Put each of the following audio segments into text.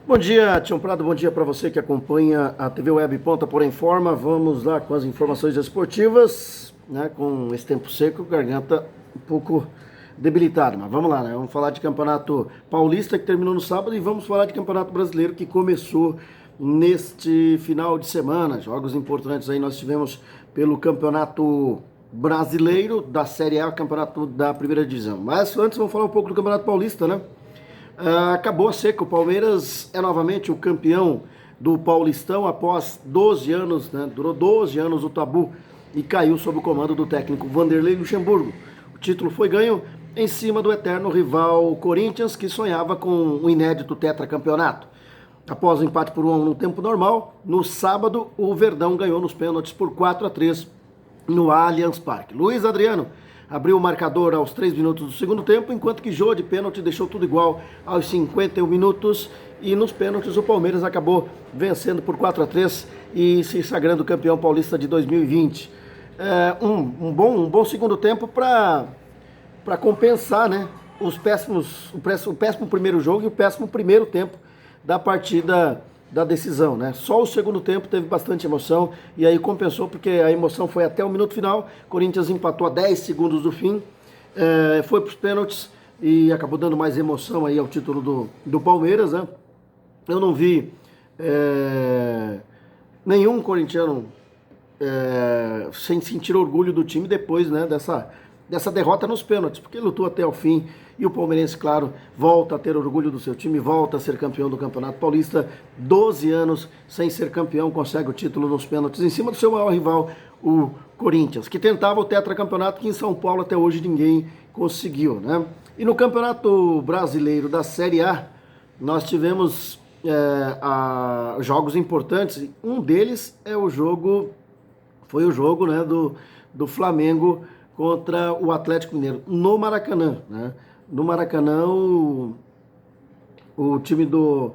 Bom dia, Tião Prado, bom dia para você que acompanha a TV Web Ponta por Informa. Vamos lá com as informações esportivas, né? Com esse tempo seco, garganta um pouco debilitada, mas vamos lá, né? Vamos falar de Campeonato Paulista que terminou no sábado e vamos falar de Campeonato Brasileiro que começou neste final de semana. Jogos importantes aí nós tivemos pelo Campeonato Brasileiro da Série A, Campeonato da Primeira Divisão. Mas antes vamos falar um pouco do Campeonato Paulista, né? Acabou a seca, o Palmeiras é novamente o campeão do Paulistão após 12 anos, né? Durou 12 anos o tabu e caiu sob o comando do técnico Vanderlei Luxemburgo. O título foi ganho em cima do eterno rival Corinthians, que sonhava com um inédito tetracampeonato. Após o empate por 1-1 no tempo normal, no sábado o Verdão ganhou nos pênaltis por 4-3 no Allianz Parque. Luiz Adriano abriu o marcador aos 3 minutos do segundo tempo, enquanto que Jô de pênalti deixou tudo igual aos 51 minutos. E nos pênaltis o Palmeiras acabou vencendo por 4-3 e se sagrando campeão paulista de 2020. Um bom segundo tempo para compensar, né, o péssimo primeiro jogo e o péssimo primeiro tempo da partida da decisão, né? Só o segundo tempo teve bastante emoção e aí compensou porque a emoção foi até o minuto final. Corinthians empatou a 10 segundos do fim, foi para os pênaltis e acabou dando mais emoção aí ao título do Palmeiras, né? Eu não vi nenhum corintiano sem sentir orgulho do time depois, né, dessa derrota nos pênaltis, porque lutou até o fim e o palmeirense, claro, volta a ter orgulho do seu time, volta a ser campeão do Campeonato Paulista. 12 anos sem ser campeão, consegue o título nos pênaltis em cima do seu maior rival, o Corinthians, que tentava o tetracampeonato que em São Paulo até hoje ninguém conseguiu, né? E no Campeonato Brasileiro da Série A, nós tivemos jogos importantes. Um deles foi o jogo, né, do Flamengo contra o Atlético Mineiro, no Maracanã, né? No Maracanã, o time do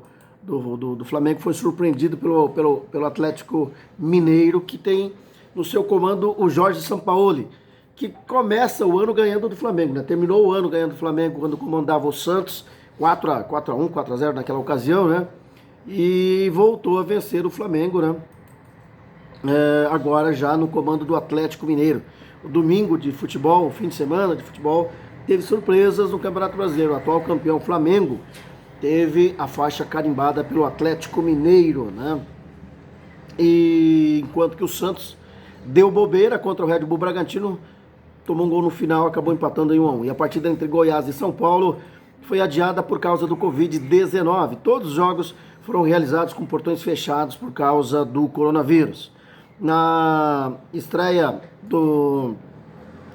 Flamengo foi surpreendido pelo Atlético Mineiro, que tem no seu comando o Jorge Sampaoli, que começa o ano ganhando do Flamengo, né? Terminou o ano ganhando do Flamengo quando comandava o Santos, 4-1, 4-0 naquela ocasião, né? E voltou a vencer o Flamengo, né? Agora já no comando do Atlético Mineiro. O domingo de futebol, o fim de semana de futebol, teve surpresas no Campeonato Brasileiro. O atual campeão Flamengo teve a faixa carimbada pelo Atlético Mineiro, né? E enquanto que o Santos deu bobeira contra o Red Bull Bragantino, tomou um gol no final, acabou empatando em 1-1. E a partida entre Goiás e São Paulo foi adiada por causa do Covid-19. Todos os jogos foram realizados com portões fechados por causa do coronavírus. Na estreia do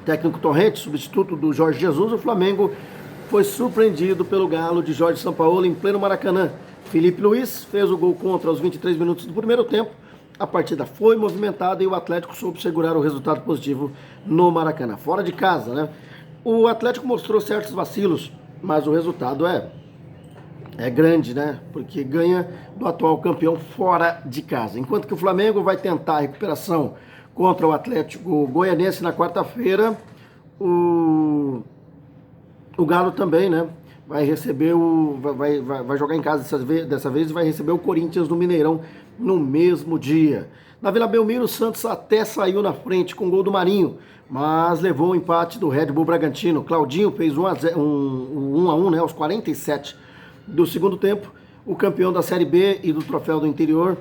técnico Torrente, substituto do Jorge Jesus, o Flamengo foi surpreendido pelo galo de Jorge Sampaoli em pleno Maracanã. Felipe Luiz fez o gol contra aos 23 minutos do primeiro tempo. A partida foi movimentada e o Atlético soube segurar o resultado positivo no Maracanã, fora de casa, né? O Atlético mostrou certos vacilos, mas o resultado é grande, né? Porque ganha do atual campeão fora de casa. Enquanto que o Flamengo vai tentar a recuperação contra o Atlético Goianiense na quarta-feira, o Galo também, né? Vai receber vai jogar em casa dessa vez e vai receber o Corinthians no Mineirão no mesmo dia. Na Vila Belmiro, o Santos até saiu na frente com o gol do Marinho, mas levou o empate do Red Bull Bragantino. Claudinho fez 1-1, né, aos 47 do segundo tempo. O campeão da Série B e do Troféu do Interior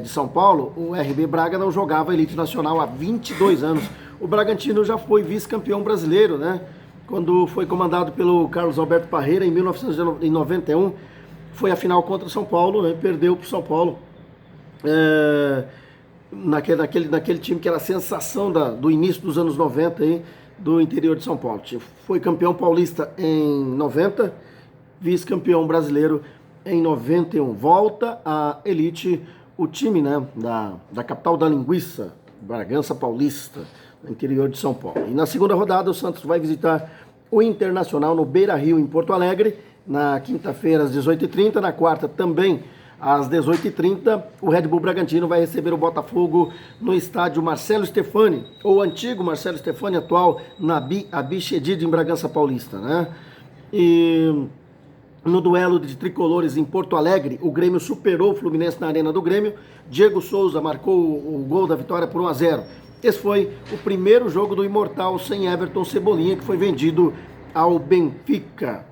de São Paulo, o RB Braga, não jogava a elite nacional há 22 anos. O Bragantino já foi vice-campeão brasileiro, né? Quando foi comandado pelo Carlos Alberto Parreira em 1991, foi a final contra o São Paulo, né? Perdeu para o São Paulo, naquele time que era a sensação do início dos anos 90 aí, do interior de São Paulo. Foi campeão paulista em 90, vice-campeão brasileiro em 91. Volta à elite o time, né, da capital da linguiça, Bragança Paulista, no interior de São Paulo. E na segunda rodada o Santos vai visitar o Internacional no Beira-Rio, em Porto Alegre, na quinta-feira às 18h30, na quarta também às 18h30, o Red Bull Bragantino vai receber o Botafogo no estádio Marcelo Stefani, ou antigo Marcelo Stefani, atual Nabi Abichedid, em Bragança Paulista, né? E No duelo de tricolores em Porto Alegre, o Grêmio superou o Fluminense na Arena do Grêmio. Diego Souza marcou o gol da vitória por 1-0. Esse foi o primeiro jogo do Imortal sem Everton Cebolinha, que foi vendido ao Benfica.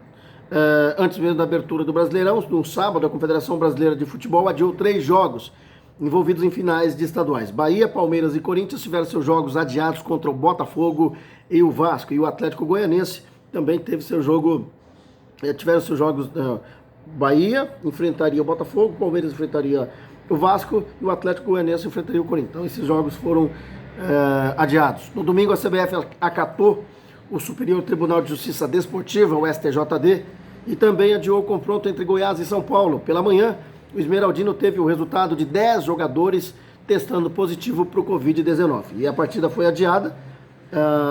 Antes mesmo da abertura do Brasileirão, no sábado, a Confederação Brasileira de Futebol adiou 3 jogos envolvidos em finais de estaduais. Bahia, Palmeiras e Corinthians tiveram seus jogos adiados contra o Botafogo e o Vasco. E o Atlético Goianiense também teve seu jogo... Tiveram seus jogos, Bahia enfrentaria o Botafogo, Palmeiras enfrentaria o Vasco e o Atlético Goianiense enfrentaria o Corinthians. Então esses jogos foram adiados. No domingo a CBF acatou o Superior Tribunal de Justiça Desportiva, o STJD, e também adiou o confronto entre Goiás e São Paulo. Pela manhã, o Esmeraldino teve o resultado de 10 jogadores testando positivo para o Covid-19. E a partida foi adiada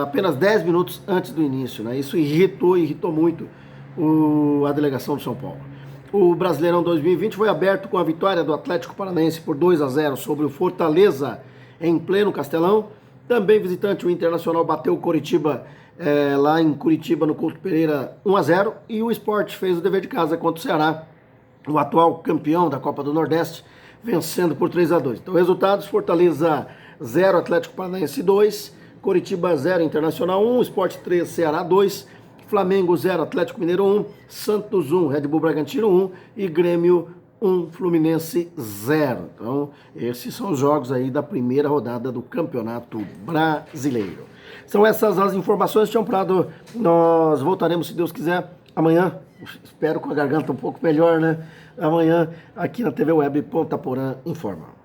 apenas 10 minutos antes do início, né? Isso irritou muito a delegação de São Paulo. O Brasileirão 2020 foi aberto com a vitória do Atlético Paranaense por 2-0 sobre o Fortaleza em pleno Castelão. Também visitante, o Internacional bateu o Coritiba lá em Curitiba, no Couto Pereira, 1-0. E o Sport fez o dever de casa contra o Ceará, o atual campeão da Copa do Nordeste, vencendo por 3-2. Então, resultados: Fortaleza 0, Atlético Paranaense 2, Coritiba 0, Internacional 1, Sport 3, Ceará 2, Flamengo 0, Atlético Mineiro 1, Santos 1, Red Bull Bragantino 1 e Grêmio 1, Fluminense 0. Então, esses são os jogos aí da primeira rodada do Campeonato Brasileiro. São essas as informações, Tião Prado. Nós voltaremos, se Deus quiser, amanhã. Espero com a garganta um pouco melhor, né? Amanhã, aqui na TV Web Ponta Porã Informa.